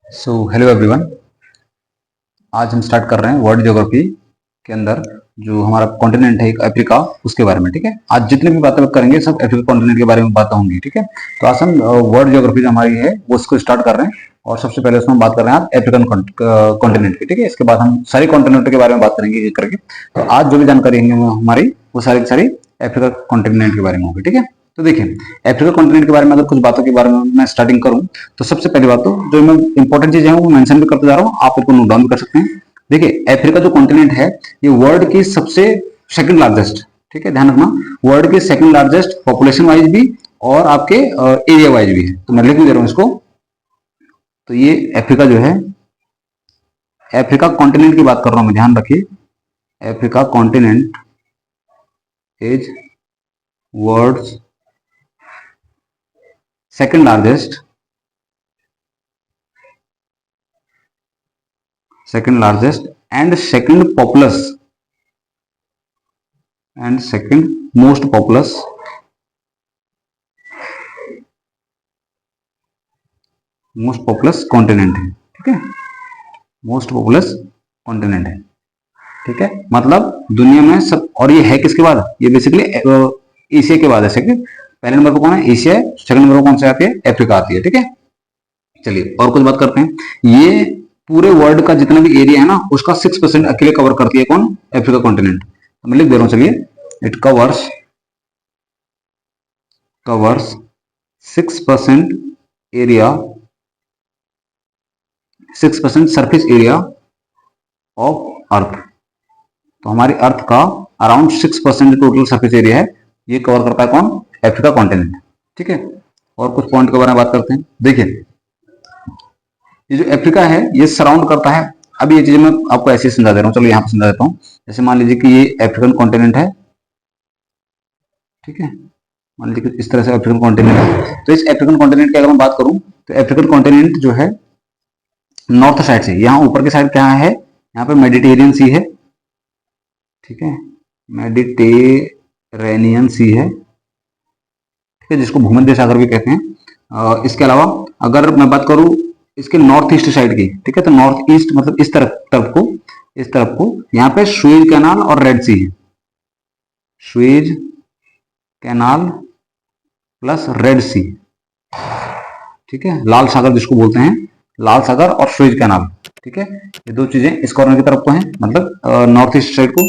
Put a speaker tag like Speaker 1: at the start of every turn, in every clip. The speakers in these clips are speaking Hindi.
Speaker 1: So hello everyone. आज हम स्टार्ट कर रहे हैं वर्ल्ड ज्योग्राफी के अंदर जो हमारा कॉन्टिनेंट है एक अफ्रीका, उसके बारे में। ठीक है, आज जितने भी बातें करेंगे सब अफ्रीका कॉन्टिनेंट के बारे में बातें होंगी। ठीक है, तो आज हम वर्ल्ड ज्योग्राफी जो हमारी है वो उसको स्टार्ट कर रहे हैं और सबसे पहले उसमें हम बात कर रहे हैं आज अफ्रीकन कॉन्टिनेंट की। ठीक है, इसके बाद हम सारी कॉन्टिनेंट के बारे में बात करेंगे एक करके। तो आज जो भी जानकारी है हमारी वो सारी की सारी अफ्रीका कॉन्टिनेंट के बारे में होगी। ठीक है, तो देखिए अफ्रीका कॉन्टिनेंट के बारे में अगर कुछ बातों के बारे में मैं स्टार्टिंग करूं तो सबसे पहली बात तो जो मैं इंपॉर्टेंट चीजें हैं वो मेंशन भी करते जा रहा हूं, आप इसको नोट डाउन भी कर सकते हैं। देखिए अफ्रीका जो कॉन्टिनेंट है ये वर्ल्ड की सबसे सेकंड लार्जेस्ट, ठीक है ध्यान रखना, वर्ल्ड के सेकंड लार्जेस्ट पॉपुलेशन वाइज भी और आपके एरिया वाइज भी है। तो मैं लिख भी दे रहा हूं इसको। तो ये अफ्रीका जो है, अफ्रीका कॉन्टिनेंट की बात कर रहा हूं मैं, ध्यान रखिए। Africa continent is world second largest and second populous and second most populous continent है। ठीक है, मोस्ट पॉपुलस कॉन्टिनेंट है। ठीक है, मतलब दुनिया में सब, और ये है किसके बाद, ये बेसिकली एशिया के बाद है। सेकंड, पहले नंबर पर कौन है, एशिया है। सेकंड नंबर पर कौन से आती है, अफ्रीका आती है। ठीक है, चलिए और कुछ बात करते हैं। ये पूरे वर्ल्ड का जितना भी एरिया है ना उसका 6% अकेले कवर करती है कौन, अफ्रीका कॉन्टिनेंट। तो मैं लिख दे रहा हूं, चलिए, it covers 6% area, 6% surface area of earth. तो हमारी अर्थ का अराउंड 6% टोटल सरफेस एरिया है, ये कवर करता है कौन, अफ्रीका कॉन्टिनेंट। ठीक है, और कुछ पॉइंट के बारे में बात करते हैं। देखिए ये जो अफ्रीका है ये सराउंड करता है, अभी ये चीज मैं आपको ऐसे ही समझा दे रहा हूँ, चलो यहाँ पे समझा देता हूँ। जैसे मान लीजिए कि ये अफ्रीकन कॉन्टिनेंट है, ठीक है, मान लीजिए इस तरह से अफ्रीकन कॉन्टिनेंट है। तो इस अफ्रीकन कॉन्टिनेंट की अगर मैं बात करूं तो अफ्रीकन कॉन्टिनेंट जो है नॉर्थ साइड से, यहाँ ऊपर की साइड क्या है, यहाँ पे मेडिटेरियन सी है। ठीक है, मेडिटेरेनियन सी है, ठीक है, जिसको भूमध्य सागर भी कहते हैं। इसके अलावा अगर मैं बात करूं इसके नॉर्थ ईस्ट साइड की, ठीक है, तो नॉर्थ ईस्ट मतलब इस तरफ को यहाँ पे सुएज कैनाल और रेड सी है। सुएज कैनाल प्लस रेड सी, ठीक है, लाल सागर जिसको बोलते हैं, लाल सागर और सुएज कैनाल। ठीक है, ये दो चीजें इस कॉर्नर की तरफ को हैं, मतलब नॉर्थ ईस्ट साइड को।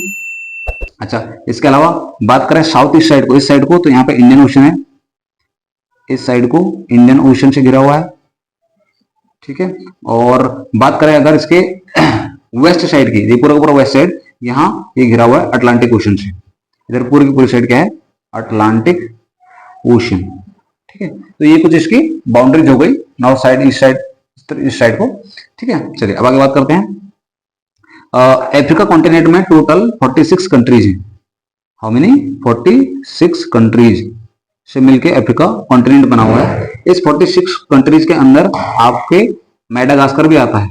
Speaker 1: अच्छा, इसके अलावा बात करें साउथ ईस्ट साइड को, इस साइड को, तो यहाँ पे इंडियन ओशन है, इस साइड को इंडियन ओशन से घिरा हुआ है। ठीक है, और बात करें अगर इसके वेस्ट साइड की, ये पूरा का पूरा वेस्ट साइड, यहाँ ये घिरा हुआ है अटलांटिक ओशन से। इधर पूरी की पूरी साइड क्या है, अटलांटिक ओशन। ठीक है, तो ये कुछ इसकी बाउंड्रीज हो गई, नॉर्थ साइड, ईस्ट साइड, इस साइड को। ठीक है, चलिए अब आगे बात करते हैं। अफ्रीका कॉन्टिनेंट में टोटल 46 कंट्रीज हैं। हाउ मेनी, 46 कंट्रीज से मिलके अफ्रीका कॉन्टिनेंट बना हुआ है। इस 46 कंट्रीज के अंदर आपके मेडागास्कर भी आता है।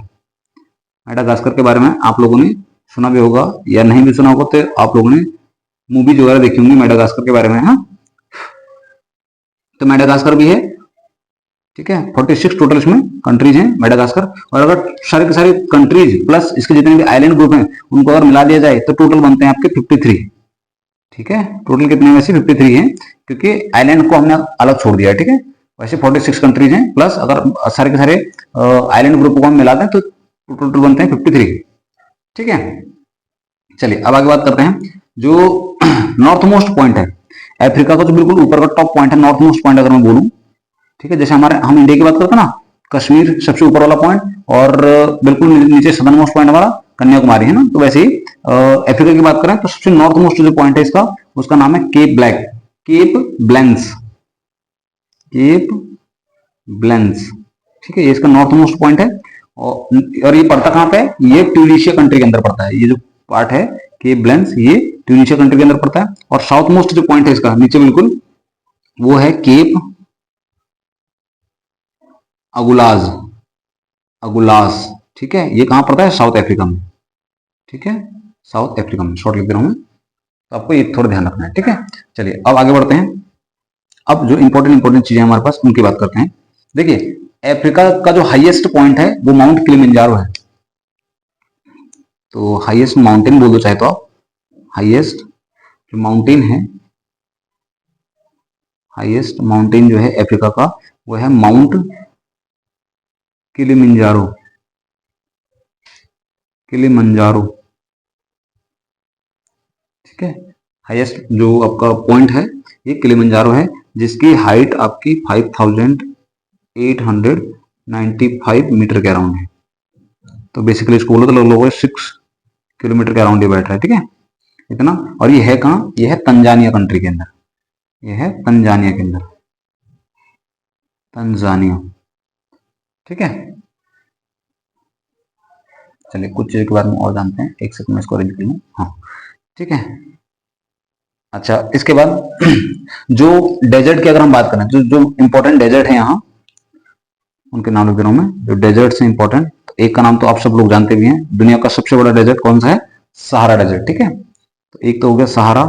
Speaker 1: मेडागास्कर के बारे में आप लोगों ने सुना भी होगा या नहीं भी सुना होगा, तो आप लोगों ने मूवीज वगैरह देखी होंगी मेडागास्कर के बारे में। हाँ, तो मेडागास्कर भी है। ठीक है, 46 टोटल इसमें कंट्रीज हैं मेडागास्कर। और अगर सारे के सारे कंट्रीज प्लस इसके जितने भी आइलैंड ग्रुप हैं उनको अगर मिला दिया जाए तो टोटल बनते हैं आपके 53। ठीक है, टोटल कितने, वैसे 53 हैं क्योंकि आइलैंड को हमने अलग छोड़ दिया है। ठीक है, वैसे 46 कंट्रीज हैं, प्लस अगर सारे के सारे आइलैंड ग्रुप को हम मिला दें तो टोटल बनते हैं 53। ठीक है, चलिए अब आगे बात करते हैं। जो नॉर्थ मोस्ट पॉइंट है अफ्रीका का, जो बिल्कुल ऊपर का टॉप पॉइंट है, नॉर्थ मोस्ट पॉइंट अगर मैं बोलूं, ठीक है, जैसे हम इंडिया की बात करते हैं ना, कश्मीर सबसे ऊपर वाला पॉइंट, और बिल्कुल नीचे सदर्न मोस्ट पॉइंट हमारा कन्याकुमारी है ना, तो वैसे ही अफ्रीका की बात करें तो सबसे नॉर्थ मोस्ट जो पॉइंट है इसका, उसका नाम है केप ब्लेंस। ठीक है, ये इसका नॉर्थ मोस्ट पॉइंट है। और ये पड़ता कहां पे है, ये ट्यूनिशिया कंट्री के अंदर पड़ता है। ये जो पार्ट है केप ब्लेंस, ये ट्यूनिशिया कंट्री के अंदर पड़ता है। और साउथ मोस्ट जो पॉइंट है इसका नीचे बिल्कुल, वो है केप अगुलास। ठीक है, ये कहां पड़ता है, साउथ अफ्रीका में। ठीक है, साउथ अफ्रीका में, शॉर्ट लिख दे रहा हूं मैं, तो आपको ये थोड़ा ध्यान रखना है। ठीक है, चलिए अब आगे बढ़ते हैं। अब जो इंपॉर्टेंट चीजें हमारे पास उनकी बात करते हैं। देखिए अफ्रीका का जो हाईएस्ट पॉइंट है वो माउंट किलिमंजारो है। तो हाईएस्ट माउंटेन बोल दो चाहे तो आप, हाईएस्ट जो माउंटेन है, हाईएस्ट माउंटेन जो है अफ्रीका का वो है माउंट किलिमंजारो, किलिमंजारो, ठीक है। हाईएस्ट जो आपका पॉइंट है ये किलिमंजारो है, जिसकी हाइट आपकी 5895 मीटर के अराउंड है। तो बेसिकली इसको बोलो तो लोगों 6 किलोमीटर के अराउंड ये बैठ रहा है, ठीक है, इतना। और ये है कहाँ, ये है तंजानिया कंट्री के अंदर, ये है तंजानिया के अंदर, तंजानिया, ठीक है। चलिए कुछ चीज़ों के बारे में और जानते हैं, एक सेकंड में इसको अरेंज कर लूँ, हाँ ठीक है। अच्छा इसके बाद जो डेजर्ट की अगर हम बात करें, जो जो इंपॉर्टेंट डेजर्ट है यहाँ, उनके नाम लिख दे रहा हूँ मैं, जो डेजर्ट है इंपॉर्टेंट। एक का नाम तो आप सब लोग जानते भी हैं, दुनिया का सबसे बड़ा डेजर्ट कौन सा है, सहारा डेजर्ट, ठीक है। तो एक तो हो गया सहारा,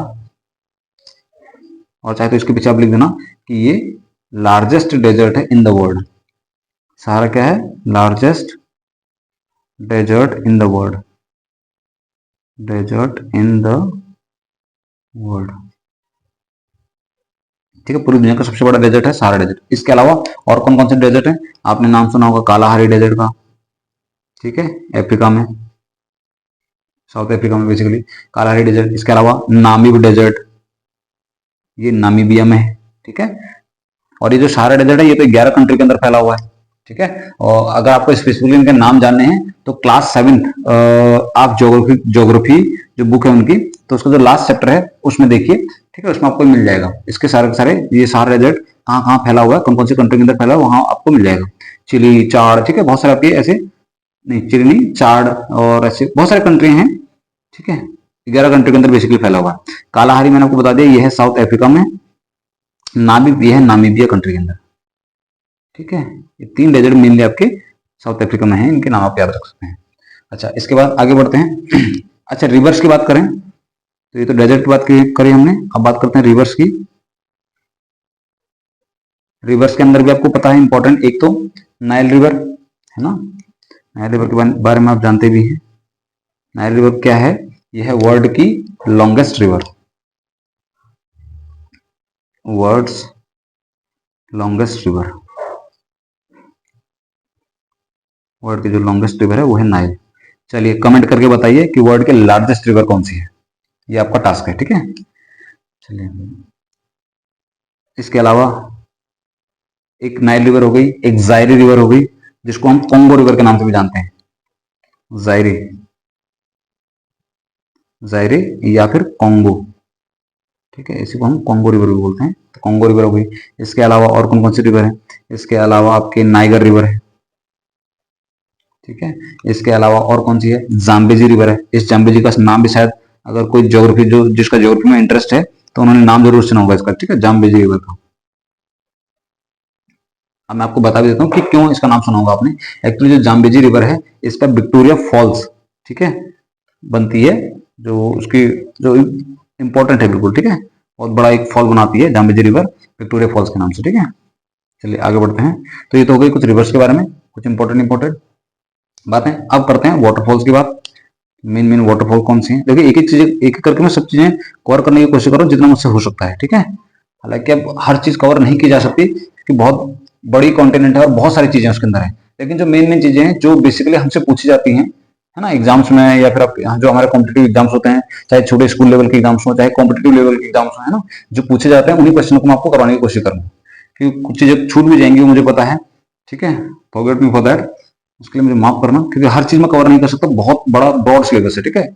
Speaker 1: और चाहे तो इसके पीछे आप लिख देना कि ये लार्जेस्ट डेजर्ट है इन द वर्ल्ड। सहारा क्या है, largest desert in the world, desert in the world, ठीक है। पूरी दुनिया का सबसे बड़ा डेजर्ट है सहारा डेजर्ट। इसके अलावा और कौन कौन से डेजर्ट है, आपने नाम सुना होगा कालाहारी डेजर्ट का, ठीक है, अफ्रीका में, साउथ अफ्रीका में बेसिकली कालाहारी डेजर्ट। इसके अलावा नामीब डेजर्ट, ये नामीबिया में है, ठीक है। और ये जो सहारा डेजर्ट है ये तो 11 कंट्री के अंदर फैला हुआ है, ठीक है। और अगर आपको स्पेसिफिकली इनके नाम जानने हैं तो क्लास 7 आप ज्योग्राफी ज्योग्राफी जो बुक है उनकी, तो उसका जो लास्ट चैप्टर है उसमें देखिए, ठीक है, उसमें आपको मिल जाएगा इसके सारे सारे ये सहारा डेजर्ट कहाँ कहाँ फैला हुआ है, कौन कौन सी कंट्री के अंदर फैला हुआ है, वहां आपको मिल जाएगा। चिली, चाड, ठीक है, बहुत सारे आपके ऐसे, नहीं चिली नहीं, चाड और ऐसे बहुत सारे कंट्री हैं, ठीक है। 11 कंट्री के अंदर बेसिकली फैला हुआ है। कालाहारी मैंने आपको बता दिया ये है साउथ अफ्रीका में, नामीब ये है नामीबिया कंट्री के अंदर, ठीक है। ये 3 डेजर्ट मेनली आपके साउथ अफ्रीका में है, इनके नाम आप याद रख सकते हैं। अच्छा इसके बाद आगे बढ़ते हैं अच्छा रिवर्स की बात करें तो ये तो डेजर्ट की बात करी हमने, अब बात करते हैं रिवर्स की। रिवर्स के अंदर भी आपको पता है इंपॉर्टेंट, एक तो नाइल रिवर है ना, नाइल रिवर के बारे में आप जानते भी हैं। नाइल रिवर क्या है, यह है वर्ल्ड की longest river, world's longest river, world की जो लॉन्गेस्ट रिवर है वो है नाइल। चलिए कमेंट करके बताइए कि वर्ल्ड के लार्जेस्ट रिवर कौन सी है, ये आपका टास्क है, ठीक है। चलिए इसके अलावा एक नाइल रिवर हो गई, एक जायरी रिवर हो गई, जिसको हम कोंगो रिवर के नाम से भी जानते हैं, जायरी, जायरे या फिर कोंगो, ठीक है, इसी को हम कोंगो रिवर भी बोलते हैं। तो कोंगो रिवर हो गई। इसके अलावा और कौन कौन सी रिवर है, इसके अलावा आपके नाइगर रिवर है, ठीक है। इसके अलावा और कौन सी है, जाम्बेजी रिवर है। इस जाम्बेजी का नाम भी शायद अगर कोई ज्योग्राफी जो जिसका ज्योग्राफी में इंटरेस्ट है तो उन्होंने नाम जरूर सुना होगा इसका, ठीक है, जाम्बेजी रिवर का। अब मैं आपको बता भी देता हूँ कि क्यों इसका नाम सुना होगा आपने। एक्चुअली जो जाम्बेजी रिवर है इस पर विक्टोरिया फॉल्स, ठीक है, बनती है, जो उसकी जो इंपॉर्टेंट है बिल्कुल, ठीक है, बहुत बड़ा एक फॉल बनाती है जाम्बेजी रिवर विक्टोरिया फॉल्स के नाम से, ठीक है। चलिए आगे बढ़ते हैं। तो ये तो हो गई कुछ रिवर्स के बारे में, कुछ इंपॉर्टेंट इंपॉर्टेंट बातें। अब करते हैं वाटरफॉल्स की बात। मेन मेन वाटरफॉल कौन सी है, देखिए एक एक चीज एक एक करके मैं सब चीजें कवर करने की कोशिश करूँ जितना मुझसे हो सकता है, ठीक है। हालांकि अब हर चीज कवर नहीं की जा सकती क्योंकि बहुत बड़ी कॉन्टिनेंट है और बहुत सारी चीजें उसके अंदर है, लेकिन जो मेन मेन चीजें हैं जो बेसिकली हमसे पूछी जाती हैं, है ना, एग्जाम्स में, या फिर जो हमारे कॉम्पिटेटिव एग्जाम्स होते हैं, चाहे छोटे स्कूल लेवल के एग्जाम्स हो चाहे कॉम्पिटेटिव लेवल के एग्जाम्स हो, है ना, जो पूछे जाते हैं उन्हीं क्वेश्चन को मैं आपको करवाने की कोशिश करूंगा। क्योंकि कुछ चीजें छूट भी जाएंगी वो मुझे पता है, ठीक है, फॉरगेट मी फॉर दैट, उसके लिए मुझे माफ करना, क्योंकि हर चीज में कवर नहीं कर सकता, बहुत बड़ा ब्रॉड सिलेबस है, ठीक है।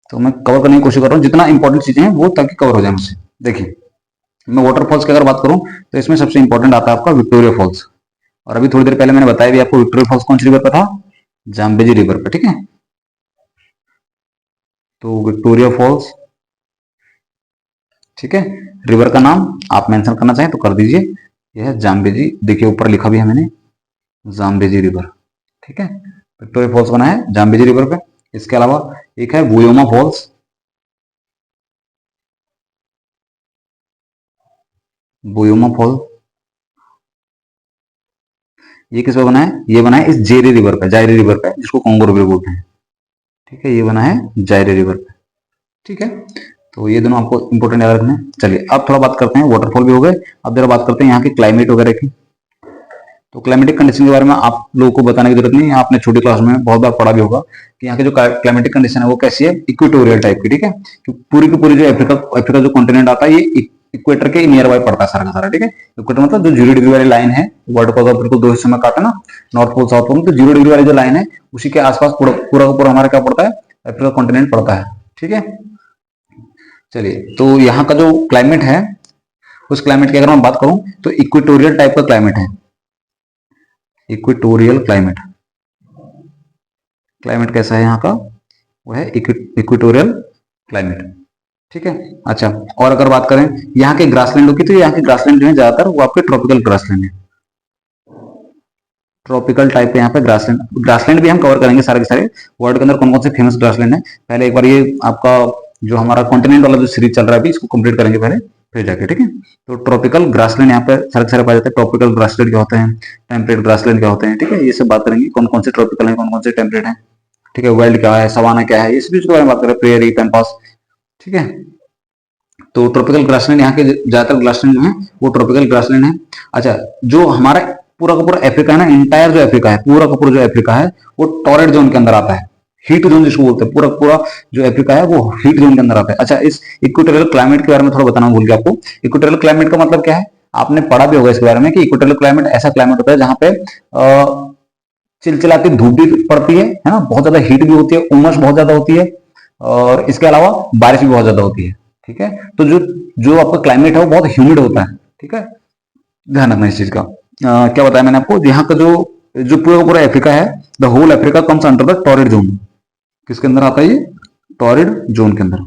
Speaker 1: तो मैं कवर करने की कोशिश कर रहा हूँ जितना इंपॉर्टेंट चीजें हैं वो ताकि कवर हो जाए मुझसे। देखिए मैं वाटरफॉल्स की अगर बात करूं तो इसमें सबसे इंपॉर्टेंट आता है आपका विक्टोरिया फॉल्स। और अभी थोड़ी देर पहले मैंने बताया भी आपको विक्टोरिया फॉल्स कौन सी रिवर पर था, जाम्बेजी रिवर पर, ठीक है। तो विक्टोरिया फॉल्स, ठीक है, रिवर का नाम आप मेंशन करना चाहें तो कर दीजिए, यह है जाम्बेजी, देखिए ऊपर लिखा भी है मैंने, जाम्बेजी रिवर, ठीक है। विक्टोरिया फॉल्स बना है जाम्बेजी रिवर पे। इसके अलावा एक है बुयोमा फॉल्स, बुयोमा फॉल, ये किस पे बना है, ये बना है इस जेरे रिवर पे, जायरे रिवर पे, जिसको कॉन्गो रिवर बोलते हैं। ठीक है, ये बना है जायरे रिवर पे। ठीक है, तो ये दोनों आपको इंपॉर्टेंट याद रखना है। चलिए अब थोड़ा बात करते हैं, वाटरफॉल भी हो गए, अब जरा बात करते हैं यहाँ के क्लाइमेट वगैरह की। तो क्लाइमेटिक कंडीशन के बारे में आप लोगों को बताने की जरूरत नहीं है, आपने छोटी क्लास में बहुत बार पढ़ा भी होगा कि यहाँ की जो क्लाइमेटिक कंडीशन है वो कैसी है, इक्वेटोरियल टाइप की। ठीक है, पूरी की पूरी जो अफ्रीका जो कॉन्टिनेंट आता है ये इक्वेटर के नियर बाय पड़ता है सारा का सारा। ठीक है, इक्वेटर मतलब जो 0 डिग्री वाली लाइन है, वर्ल्ड को अगर बिल्कुल दो हिस्सों में काटे ना, नॉर्थ पोल साउथ पोल, तो 0 डिग्री वाली जो लाइन है उसी के आसपास पूरा पूरा का पूरा हमारा क्या पड़ता है, अफ्रीका कॉन्टिनेंट पड़ता है। ठीक है, चलिए तो यहाँ का जो क्लाइमेट है, उस क्लाइमेट की अगर मैं बात करूं तो इक्वेटोरियल टाइप का क्लाइमेट है। इक्वेटोरियल क्लाइमेट, क्लाइमेट कैसा है यहाँ का, वो है इक्वेटोरियल क्लाइमेट। ठीक है, अच्छा और अगर बात करें यहाँ के ग्रासलैंडों की, तो यहाँ के ग्रासलैंड जो है ज्यादातर वो आपके ट्रॉपिकल ग्रासलैंड है, ट्रॉपिकल टाइप के यहाँ पे ग्रासलैंड। ग्रासलैंड भी हम कवर करेंगे सारे के सारे, वर्ल्ड के अंदर कौन कौन से फेमस ग्रासलैंड है। पहले एक बार ये आपका जो हमारा कॉन्टिनेंट वाला जो सीरीज चल रहा है अभी, इसको कंप्लीट करेंगे पहले, फिर जाके। ठीक है, तो ट्रॉपिकल ग्रासलैंड यहाँ पे सारे के सारे पाए जाते हैं। ट्रॉपिकल ग्रासलैंड क्या होते हैं, टेम्परेट ग्रासलैंड क्या होते हैं। ठीक है, ये सब बात करेंगे, कौन कौन से ट्रॉपिकल है, कौन कौन से टेम्परेट है। ठीक है, वाइल्ड क्या है, सवाना क्या है, इस बीच के बारे में बात करें, प्रेयरी, पैम्पास। ठीक है, तो ट्रॉपिकल ग्रासलैंड यहाँ के ज्यादातर ग्रासलैंड जो है वो ट्रॉपिकल ग्रासलैंड है। अच्छा, जो हमारा पूरा का पूरा अफ्रीका है ना, इंटायर जो अफ्रीका है, पूरा का पूरा जो अफ्रीका है वो टॉरेड जोन के अंदर आता है, हीट जोन जिसको बोलते हैं। पूरा पूरा जो अफ्रीका है वो हीट जोन के अंदर आता है। अच्छा, इस इक्वेटोरियल क्लाइमेट के बारे में थोड़ा बताना भूल गया आपको। इक्वेटोरियल क्लाइमेट का मतलब क्या है, आपने पढ़ा भी होगा इसके बारे में कि इक्वेटोरियल क्लाइमेट ऐसा क्लाइमेट होता है जहां पे चिलचिलाती धूप भी पड़ती है ना, बहुत ज्यादा हीट भी होती है, उमस बहुत ज्यादा होती है, और इसके अलावा बारिश भी बहुत ज्यादा होती है। ठीक है, तो जो जो आपका क्लाइमेट है वो बहुत ह्यूमिड होता है। ठीक है, ध्यान रखना इस चीज का। क्या बताया मैंने आपको, यहाँ का जो जो पूरा पूरा अफ्रीका है, the whole Africa comes under the torrid zone. किसके अंदर आता है ये, टॉरिड जोन के अंदर।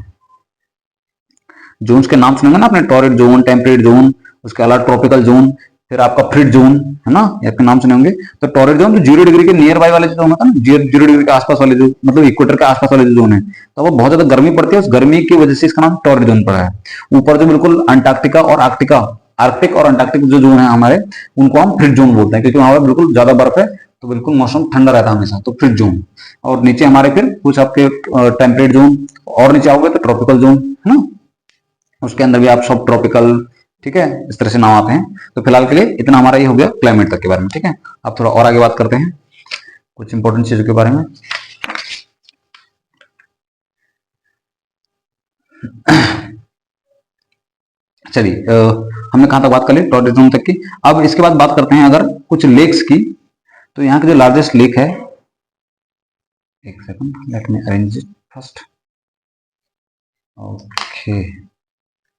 Speaker 1: जोन्स के नाम सुनेंगे ना आपने, टॉरिड जोन, टेम्परेट जोन, उसके अलावा ट्रॉपिकल जोन, फिर आपका फ्रिट जोन, है ना, आपके नाम सुने होंगे। तो टॉरिड जोन तो 0 डिग्री के नियर बाय वाले जो जोन होता है ना, 0 डिग्री के आसपास वाले जो, मतलब इक्वेटर के आसपास वाले जो जोन है, तो वो बहुत ज्यादा गर्मी पड़ती है, उस गर्मी की वजह से इसका नाम टॉरिड जोन पड़ा है। ऊपर जो बिल्कुल अंटार्कटिका और आर्कटिका, आर्कटिक और अंटार्कटिक जो जोन है हमारे, उनको हम फ्रिट जोन बोलते हैं, क्योंकि वहां पर बिल्कुल ज्यादा बर्फ है, तो बिल्कुल मौसम ठंडा रहता है हमेशा, तो फ्रिट जोन। और नीचे हमारे फिर कुछ आपके टेम्परेट जोन, और नीचे आओगे तो ट्रॉपिकल जोन, है ना, उसके अंदर भी आप सब ट्रॉपिकल। ठीक है, इस तरह से नाम आते हैं। तो फिलहाल के लिए इतना हमारा ये हो गया क्लाइमेट तक के बारे में। ठीक है, अब थोड़ा और आगे बात करते हैं कुछ इंपॉर्टेंट चीजों के बारे में। चलिए, हमने कहां तक बात कर ली, टॉरिड जोन तक की। अब इसके बाद बात करते हैं अगर कुछ लेक्स की। तो यहाँ की जो लार्जेस्ट लेक है, एक second, let me arrange it first. Okay,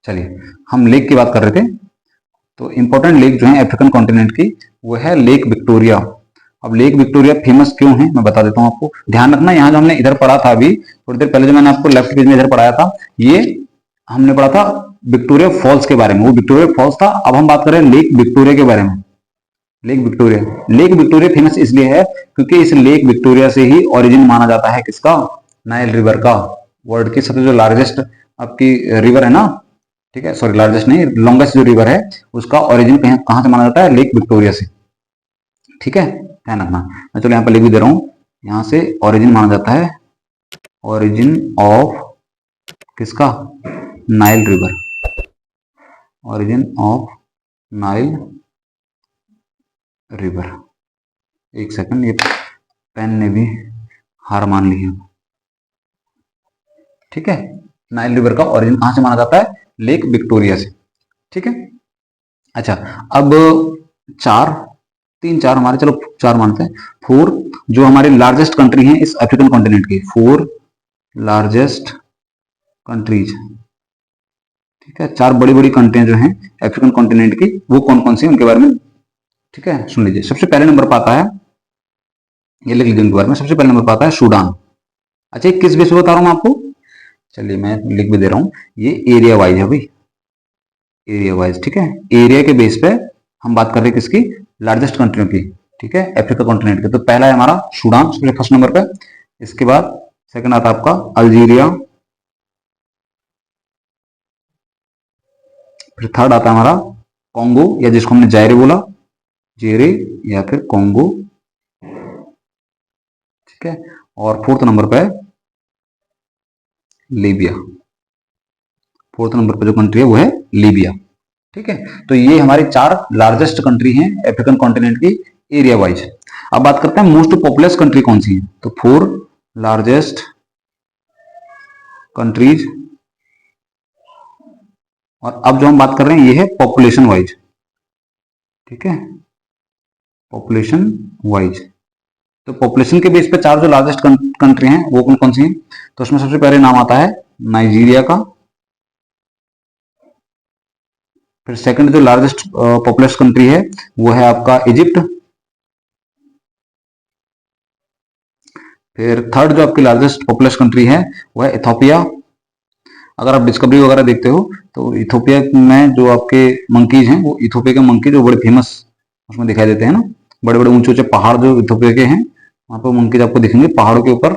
Speaker 1: चलिए हम लेक की बात कर रहे थे। तो इंपॉर्टेंट लेक जो है अफ्रीकन कॉन्टिनेंट की, वो है लेक विक्टोरिया। अब लेक विक्टोरिया फेमस क्यों है मैं बता देता हूं आपको। ध्यान रखना, यहाँ जो हमने इधर पढ़ा था अभी थोड़ी देर पहले, जो मैंने आपको लेफ्ट पेज में इधर पढ़ाया था, ये हमने पढ़ा था विक्टोरिया फॉल्स के बारे में, वो विक्टोरिया फॉल्स था। अब हम बात करें लेक विक्टोरिया के बारे में। Lake Victoria, lake Victoria famous इसलिए है क्योंकि इस लेक विक्टोरिया से ही ओरिजिन माना जाता है किसका, नाइल रिवर का। वर्ल्ड की सबसे जो लार्जेस्ट आपकी रिवर है ना, ठीक है, सॉरी लार्जेस्ट नहीं, लॉन्गेस्ट जो रिवर है, उसका ओरिजिन कहां से माना जाता है, लेक विक्टोरिया से। ठीक है, ध्यान रखना। मैं चलो यहाँ पर लिख भी दे रहा हूं, यहां से ओरिजिन माना जाता है, ओरिजिन ऑफ किसका, Nile river, origin of Nile river. एक सेकंड, ये पेन ने भी हार मान ली है। ठीक है, नाइल रिवर का ओरिजिन कहां से माना जाता है, लेक विक्टोरिया से। ठीक है, अच्छा अब चार, तीन चार हमारे, चलो चार मानते हैं, फोर जो हमारी लार्जेस्ट कंट्री है इस अफ्रीकन कॉन्टिनेंट की, फोर लार्जेस्ट कंट्रीज। ठीक है, चार बड़ी बड़ी कंट्रियां जो हैं अफ्रीकन कॉन्टिनेंट की, वो कौन कौन सी उनके बारे में। ठीक है, सुन लीजिए। सबसे पहले नंबर पर आता है, ये लिख लीजिए उनके बारे में, सबसे पहले नंबर पर आता है सूडान। अच्छा, ये किस बेस पे बता रहा हूं आपको, चलिए मैं लिख भी दे रहा हूं, ये एरिया वाइज है भाई, एरिया वाइज। ठीक है, एरिया के बेस पे हम बात कर रहे हैं किसकी, लार्जेस्ट कंट्रियों की। ठीक है, अफ्रीका कॉन्टिनेंट के। तो पहला है हमारा सूडान, सबसे फर्स्ट नंबर पे। इसके बाद सेकंड आता है आपका अल्जीरिया, फिर थर्ड आता है हमारा कॉन्गो, या जिसको हमने जायरे बोला, जेरे या फिर कॉन्गो, ठीक है। और फोर्थ नंबर पे लीबिया, फोर्थ नंबर पे जो कंट्री है वो है लीबिया, ठीक है। तो ये हमारी 4 लार्जेस्ट कंट्री हैं अफ्रीकन कॉन्टिनेंट की एरिया वाइज। अब बात करते हैं मोस्ट पॉपुलस कंट्री कौन सी है, तो 4 लार्जेस्ट कंट्रीज, और अब जो हम बात कर रहे हैं ये है पॉपुलेशन वाइज, ठीक है, पॉपुलेशन वाइज। तो पॉपुलेशन के बेस पे 4 जो लार्जेस्ट कंट्री हैं वो कौन कौन सी हैं, तो उसमें सबसे पहले नाम आता है नाइजीरिया का, फिर सेकंड जो लार्जेस्ट पॉपुलस कंट्री है वो है आपका इजिप्ट, फिर थर्ड जो आपकी लार्जेस्ट पॉपुलस कंट्री है वो है इथोपिया। अगर आप डिस्कवरी वगैरह देखते हो तो इथोपिया में जो आपके मंकीज हैं वो इथोपिया के मंकी जो बड़े फेमस उसमें दिखाई देते हैं ना, बड़े बड़े ऊंचे ऊंचे पहाड़ जो इथोपिया के हैं वहां पर मंकीज आपको दिखेंगे पहाड़ों के ऊपर